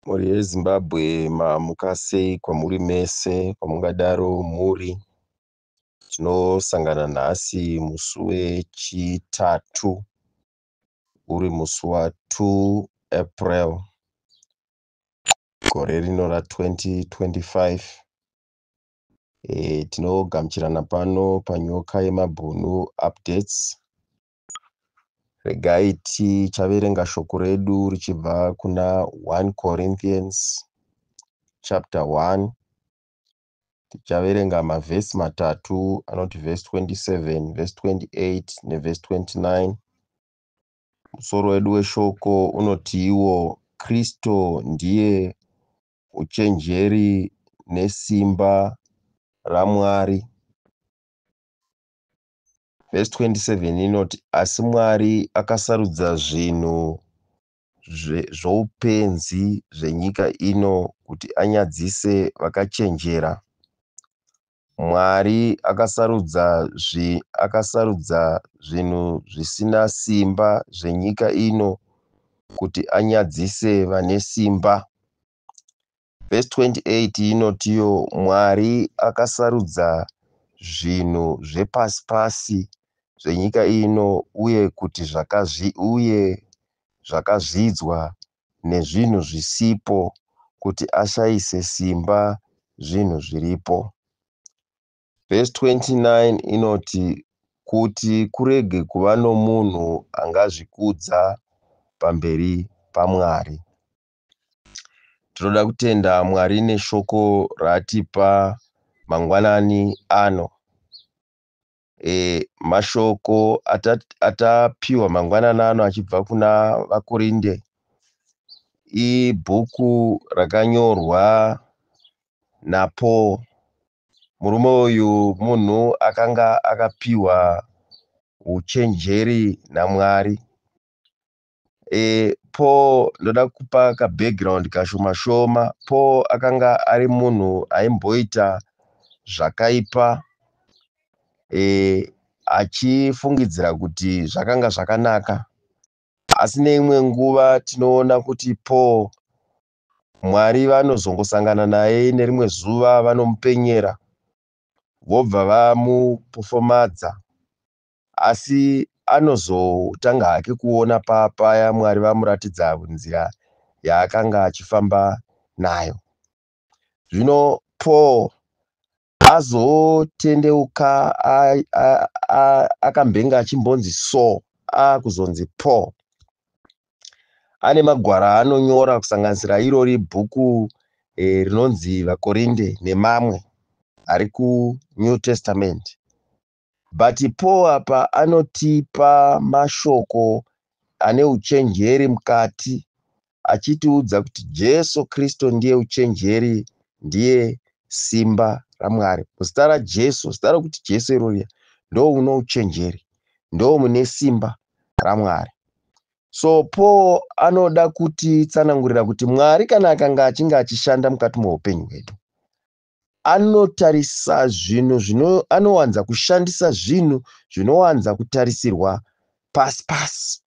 Mhuri yeZimbabwe mamuka sei kwamuri mese kwamungadaro muri. Tinosangana nhasi musi wechitatu uri musi wa2 April gore rino ra2025. Tinogamuchirana pano panyoka yemabhunu updates. Regai tichaverenga shoko redu richibva kuna 1 Corinthians chapter 1. Tichaverenga mavhesi matatu anoti vhesi 27, vhesi 28 nevhesi 29. Musoro wedu weshoko unoti iwo Kristo ndiye uchenjeri nesimba raMwari. Vhesi 27 inoti asi Mwari akasarudza zvinhu zvoupenzi zvenyika ino kuti anyadzise vakachenjera. Mwari akasarudza zvinhu zvisina simba zvenyika ino kuti anyadzise vane simba. Vhesi 28 inotiyo Mwari akasarudza zvinhu zvepasi pasi zvenyika ino uye zvakazvidzwa nezvinhu zvisipo kuti ashayise simba zvinhu zviripo. Vhesi 29 inoti kuti kurege kuva nomunhu angazvikudza pamberi paMwari. Tinoda kutenda Mwari neshoko raatipa mangwanani ano. Mashoko atapiwa mangwanani ano achibva kuna vaKorinde. Ibhuku rakanyorwa naPaul. Murume uyu munhu akanga akapiwa uchenjeri naMwari. Paul, ndoda kupa background kashoma shoma. Paul akanga ari munhu aimboita zvakaipa achifungidzira kuti zvakanga zvakanaka. Asi neimwe nguva tinoona kuti Paul, Mwari vanozongosangana naye nerimwe zuva vanomupenyera vobva vamupofomadza. Asi anozotanga hake kuona paya Mwari vamuratidza nzira yaakanga achifamba nayo. Zvino Paul azotendeuka akambenga achimbonzi Saul akuzonzi Paul. Ane magwara anonyora kusanganisira irori bhuku rinonzi vaKorinde nemamwe ari kuNew Testament. But Paul apa anotipa mashoko ane uchenjeri mukati, achitiudza kuti Jesu Kristo ndiye uchenjeri, ndiye simba raMwari. Muzita raJesu, zita rokuti Jesu irori ndo uno uchenjeri, ndo mune simba raMwari. So Paul anoda kutitsanangurira kuti Mwari kana akanga achinge achishanda mukati meupenyu hwedu, anotarisa zvinhu anowanza kushandisa zvinhu zvinowanza kutarisirwa pasi pasi,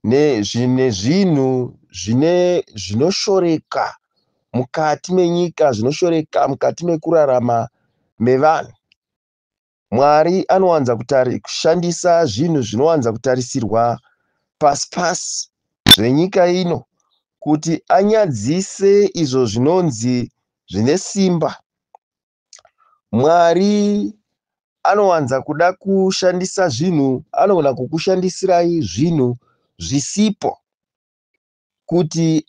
nezvinhu zvinoshoreka mukati menyika, zvinoshoreka mukati mekurarama mevanhu. Mwari anowanza kushandisa zvinhu zvinowanza kutarisirwa pasi pasi zvenyika ino kuti anyadzise izvo zvinonzi zvine simba. Mwari anowanza kuda kushandisa zvinhu, anogona kukushandisirai zvinhu zvisipo kuti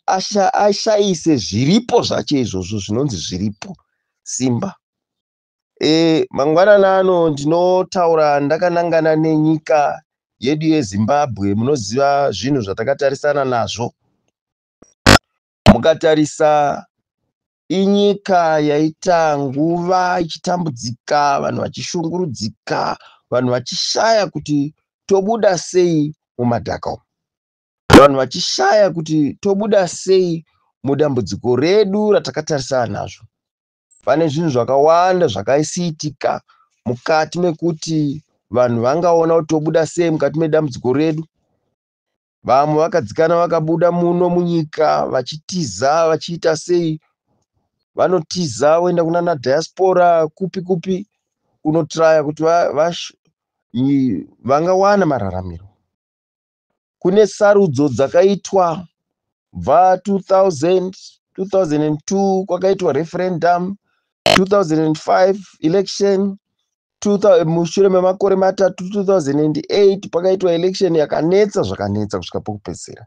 ashayise zviripo zvacho izvozvo zvinonzi zviripo simba. Mangwanani ano ndinotaura ndakanangana nenyika yedu yeZimbabwe. Munoziva zvinhu zvatakatarisana nazvo. Mukatarisa, inyika yaita nguva ichitambudzika, vanhu vachishungurudzika, vanhu vachishaya kuti tobuda sei mumadhaka umu, vanhu vachishaya kuti tobuda sei mudambudziko redu ratakatarisana nazvo. Pane zvinhu zvakawanda zvakasiitika mukati mekuti vanhu vangaona kuti tobuda sei mukati medambudziko redu. vamwe vakadzikana vakabuda muno munyika vachitiza vachiita sei, vanotiza voenda kunana diaspora kupi kupi kunotraya kuti vangawana mararamiro. Kune sarudzo dzakaitwa bva 2000, 2002 kwakaitwa referendum, 2005 election, mushure memakore matatu 2008 pakaitwa election yakanetsa zvakanetsa kusvika pokupedzisira.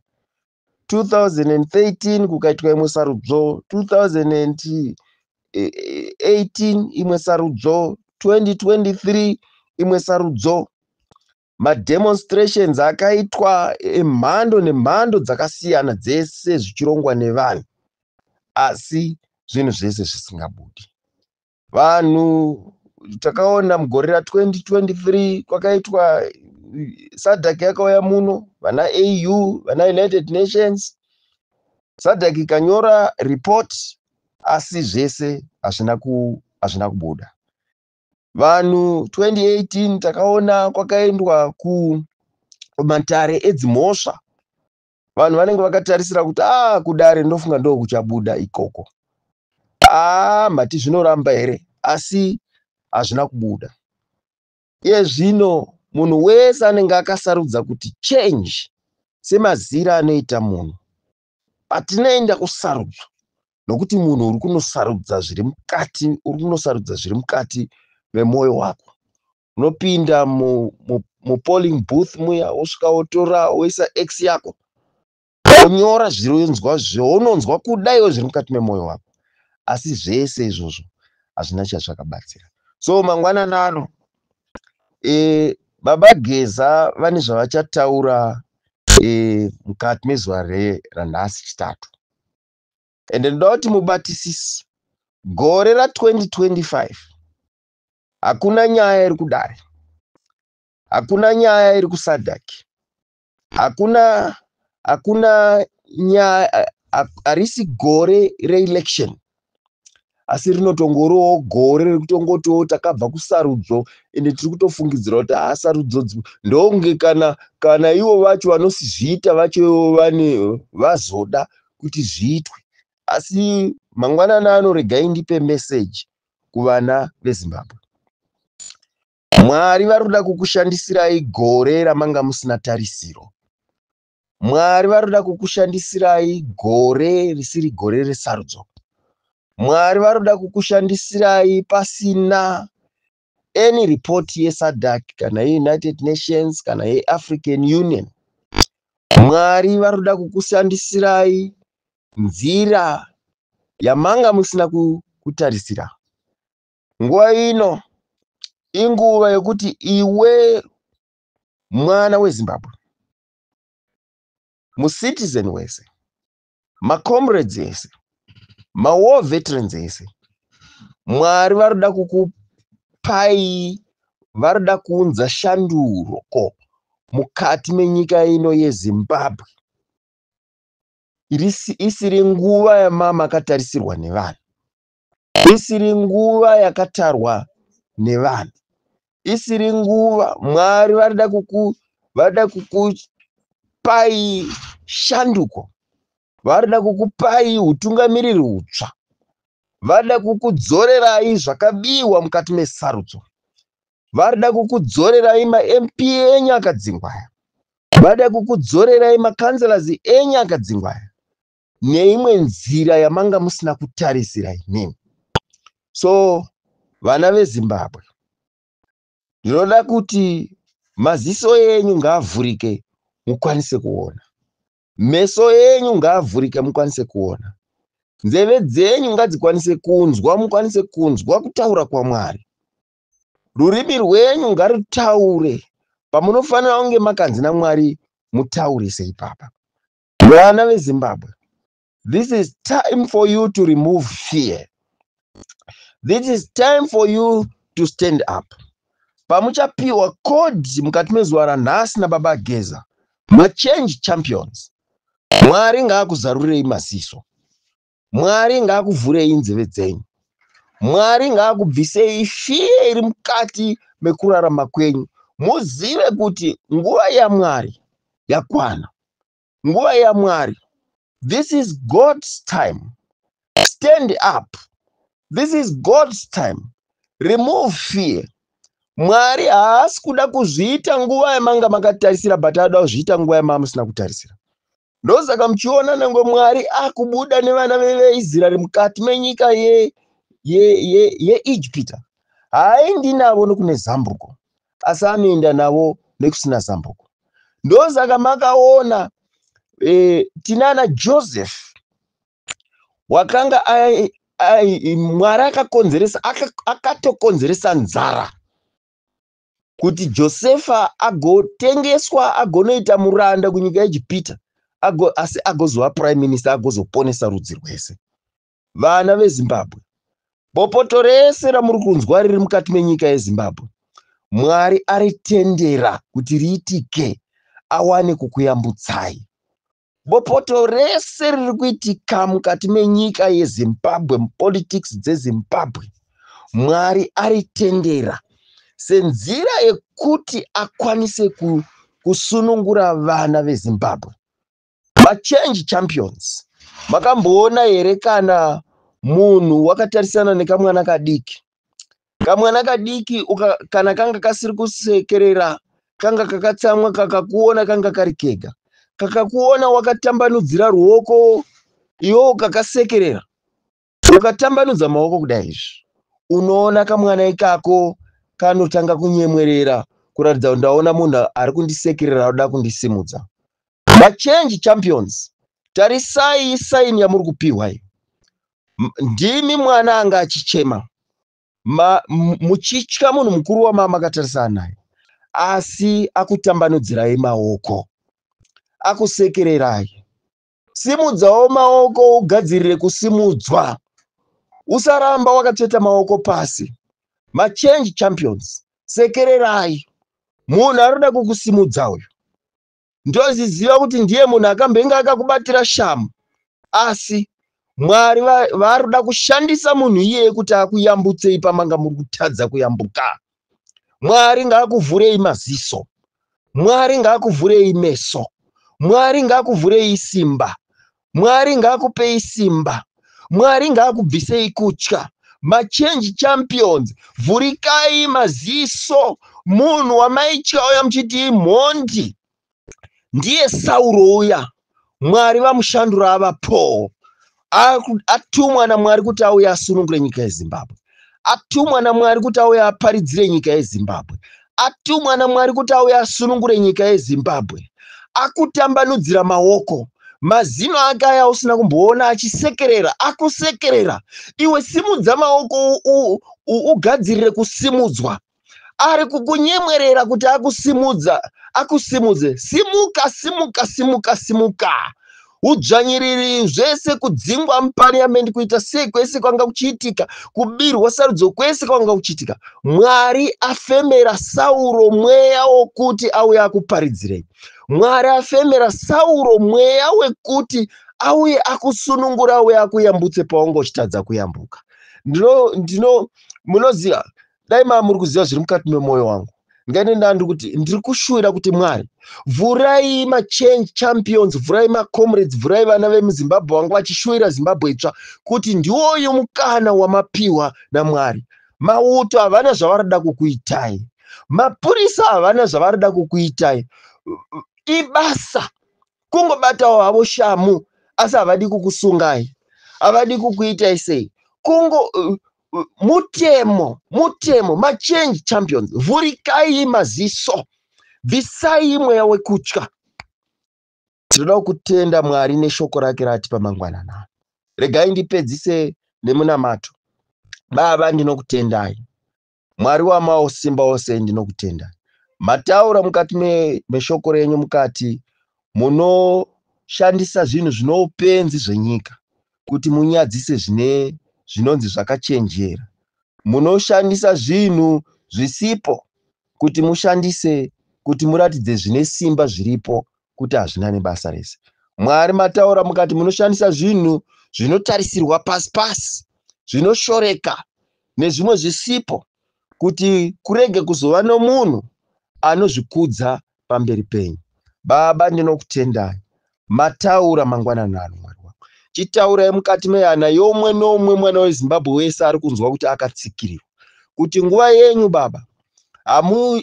2013 kukaitwa imwe sarudzo, 2018 imwe sarudzo, 2023 imwe sarudzo. Mademonstrations akaitwa emhando nemhando dzakasiyana, dzese zvichirongwa nevanhu, asi zvinhu zvese zvisingabudi. Vanhu takaona mugore ra2023 kwakaitwa SADC yakauya muno, vana AU, vana United Nations, SADC ikanyora report, asi zvese hazvina kubuda. Vanhu 2018 takaona kwakaendwa kumatare edzimhosva, vanhu vanenge vakatarisira kuti kudare ndofunga ndo kuchabuda ikoko. Mati zvinoramba here, asi hazvina kubuda. Iye zvino munhu wese anenge akasarudza kuti change semazira anoita munhu, patinoenda kusarudzo, nokuti munhu uri kunosarudza zviri mukati memwoyo wako. Unopinda mupolling booth muya, wosvika wotora woisa X yako, wonyora zvaunonzwa kudaiwo zviri mukati memwoyo wako, asi zvese izvozvo hazvina chazvakabatsira. So mangwanani ano Baba Geza vane zvavachataura mukati mezuva ranhasi chitatu. Ende ndoda kuti mubatisisi, gore ra2025 hakuna nyaya iri kudare, hakuna nyaya iri kuSADC, hakuna nyaya, harisi gore reelection, asi rinotongorowo gore rekutongotiwo takabva kusarudzo, ende tiri kutofungidzira kuti sarudzo ndonge kana ivo vacho vanosizviita vacho vazoda kuti zviitwe. Asi mangwanani ano regai ndipe meseji kuvana veZimbabwe. Mwari vari kuda kukushandisirai gore ramanga musina tarisiro. Mwari vari kuda kukushandisirai gore risiri gore resarudzo. Mwari vari kuda kukushandisirai pasina any report yeSADC kana yeUnited Nations kana yeAfrican Union. Mwari vari kuda kukushandisirai nzira yamanga musina kutarisira. Nguva ino inguva yekuti iwe mwana weZimbabwe, mucitizen wese, macomrades ese, mawar veterans ese, Mwari vari kuda kukupai, vari kuda kuunza shanduko mukati menyika ino yeZimbabwe. Isiri nguva yamakatarisirwa nevanhu, isiri nguva yakatarwa nevanhu, isiri nguva. Mwari vari kuda kukupai shanduko, vari kuda kukupai utungamiriri hutsva, vari kuda kukudzorerai zvakabiwa mukati mesarudzo, vari kuda kukudzorerai maMP enyu akadzingwaya, vari kuda kukudzorerai makanzelazi enyu akadzingwaya, neimwe nzira yamanga musina kutarisira imimi. So vana veZimbabwe, ndinoda kuti maziso enyu ngaavhurike mukwanise kuona, meso enyu ngaavhurike mukwanise kuona, nzeve dzenyu ngadzikwanise kunzwa, mukwanise kunzwa kutaura kwaMwari. Rurimi rwenyu ngarutaure pamunofanira kunge makanzi naMwari mutaure seipapa. Vana veZimbabwe, this is time for you to remove fear. This is time for you to stand up. Pamuchapiwa kodi mukati mezuva ranhasi naBaba Geza, machange champions, Mwari ngaakuzarurei maziso, Mwari ngaakuvhurei nzeve dzenyu, Mwari ngaakubvisei fiye iri mukati mekurarama kwenyu, muzive kuti nguva yaMwari yakwana. nguva yaMwari. This is God's time. Stand up. This is God's time. Remove fear. Mwari haasi kuda kuzviita nguva yamanga makatarisira, but anoda kuzviita nguva yamanga musina kutarisira. Ndosaka muchiona nango Mwari akubuda nevana veIsraeri mukati menyika yeIjipita. Haaendi navo nokune zambuko, asi anoenda navo nekusina zambuko. Ndosaka makaona tinana Joseph wakanga Mwari akatokonzeresa nzara kuti Josefa agotengeswa agonoita muranda kunyika yeIjipita, asi agozova prime minister, agozoponesa rudzi rwese. Vana veZimbabwe, bopoto rese ramuri kunzwa riri mukati menyika yeZimbabwe, Mwari aritendera kuti riitike, awane kukuyambutsai. Bopoto rese riri kuitika mukati menyika yeZimbabwe, politics dzeZimbabwe, Mwari aritendera senzira yekuti akwanise kusunungura vana veZimbabwe. Machange champions, makamboona here kana munhu wakatarisana nekamwana kadiki? Kamwana kadiki kana kanga kasiri kusekerera, kanga kakatsamwa, kakakuona kanga kari kega, kakakuona wakatambanudzira ruoko, iwo kakasekerera, ukatambanudza maoko kudai izvi, unoona kamwana ikako kanotanga kunyemwerera kuratidza kuti ndaona munhu ari kundisekerera anoda kundisimudza. Machange champions, tarisai saini yamuri kupiwa iyi. Ndimi mwana anga achichema, muchitya munhu mukuru wamamakatarisa naye, asi akutambanudzirai maoko, akusekererai. Simudzawo maoko ugadzirire kusimudzwa, usaramba wakatsveta maoko pasi. Machange champions, sekererai. Munhu arikuda kukusimudza uyu, ndoziziva kuti ndiye munhu akambenga akakubatira shamu, asi Mwari vari kuda kushandisa munhu iyeye kuti akuyambutsei pamanga muri kutadza kuyambuka. Mwari ngaakuvhurei maziso, Mwari ngaakuvhurei meso, Mwari ngaakuvhurei simba, Mwari ngaakupei simba, Mwari ngaakubvisei kutya. Machange champions, vhurikai maziso. Munhu wamaitya uya muchiti imhondi ndiye Sauro uya, Mwari vamushandura ava Paul. Atumwa naMwari kuti auye asunungure nyika yeZimbabwe, atumwa naMwari kuti auye aparidzire nyika yeZimbabwe, atumwa naMwari kuti auye asunungure nyika yeZimbabwe. Akutambanudzira maoko, mazino ake aya usina kumboona achisekerera, akusekerera. Iwe simudza maoko ugadzirire kusimudzwa. Ari kukunyemwerera kuti akusimudze. Simuka, simuka, simuka, simuka. Udzvanyiriri zvese, kudzingwa mupariamendi, kuita sei kwese kwanga kuchiitika, kubirwa sarudzo kwese kwanga kuchiitika, Mwari afemera Sauro mweya wokuti auye akuparidzirei. Mwari afemera Sauro mweya wekuti auye akusunungura, auye akuyambutse pawange uchitadza kuyambuka. Munoziva, dai muri kuziva zviri mukati memwoyo wangu, ngaine kuti ndiri kushuvira kuti Mwari, vhurai machange champions, vhurai macomrades, vhurai vana vemuZimbabwe vanga vachishuvira Zimbabwe itsva, kuti ndiwoyo mukana wamapiwa naMwari. Mauto havana zvavarida kukuitai, mapurisa havana zvavarida kukuitai. Ibasa kungobatawo havo shamu, asi havadi kukusungai, havadi kukuitai sei. Mutemo, machange champions, vhurikai maziso, bvisai mweya wekutya. Tinoda kutenda Mwari neshoko rake rati pamangwanana. Regai ndipedzise nemunamato. Baba, ndinokutendai, Mwari wamasimba ose, ndinokutendai. Mataura mukati meshoko renyu, mukati munoshandisa zvinhu zvinoupenzi zvenyika kuti munyadzise zvinonzi zvakachenjera. Munoshandisa zvinhu zvisipo kuti mushandise, kuti muratidze zvine simba zviripo kuti hazvina nebasa rese. Mwari, mataura mukati munoshandisa zvinhu zvinotarisirwa pasi pasi, zvinoshoreka nezvimwe zvisipo, kuti kurege kuzova nomunhu anozvikudza pamberi penyu. Baba, ndinokutendai. mataura mangwanani ano Mwari wangu. Chitaurai mukati mehana yomwe nomwe mwana weZimbabwe wese ari kunzwa kuti akatsikirirwa, kuti nguva yenyu Baba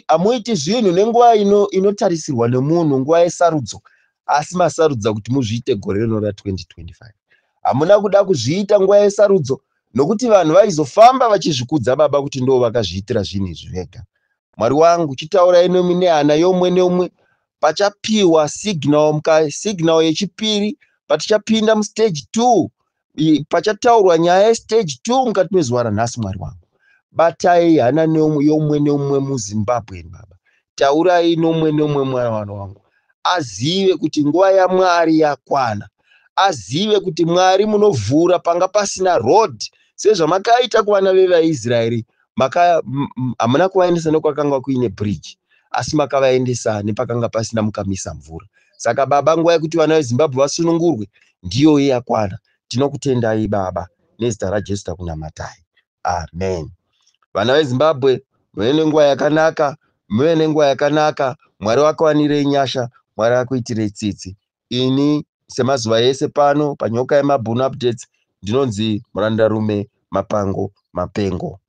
hamuiti zvinhu nenguva inotarisirwa nemunhu, nguva yesarudzo, asi masarudza kuti muzviite gore rino ra2025. Hamuna kuda kuzviita nguva yesarudzo nokuti vanhu vaizofamba vachizvikudza Baba kuti ndo vakazviitira zvinhu izvi vega. Mwari wangu, chitaurai nemi nehana yomwe neumwe pachapiwa signal yechipiri, patichapinda mustage 2, pachataurwa nyaya yestage 2 mukati mezuva ranhasi. Mwari wangu, batai hana yomwe neumwe muZimbabwe Baba. Taurai nomwe nomwe mwana wangu, azive kuti nguva yaMwari yakwana, azive kuti Mwari munovhura panga pasina road, sezvamakaita kuvana vevaIsraeri. Hamuna kuvaendesa nekwakanga kuine bridge, asi makavaendesa nepakanga pasina mukamisa mvura. Saka Baba, nguva yekuti vana veZimbabwe vasunungurwe ndiyo yakwana. Tinokutendai Baba, nezita raJesu takunamatai, amen. Vana veZimbabwe, muve nenguva yakanaka, muve nenguva yakanaka. Mwari wakawanirei nyasha, Mwari akuitirei tsitsi. Ini semazuva ese pano panyoka yemabhunu updates, ndinonzi murandarume Mapango Mapengo.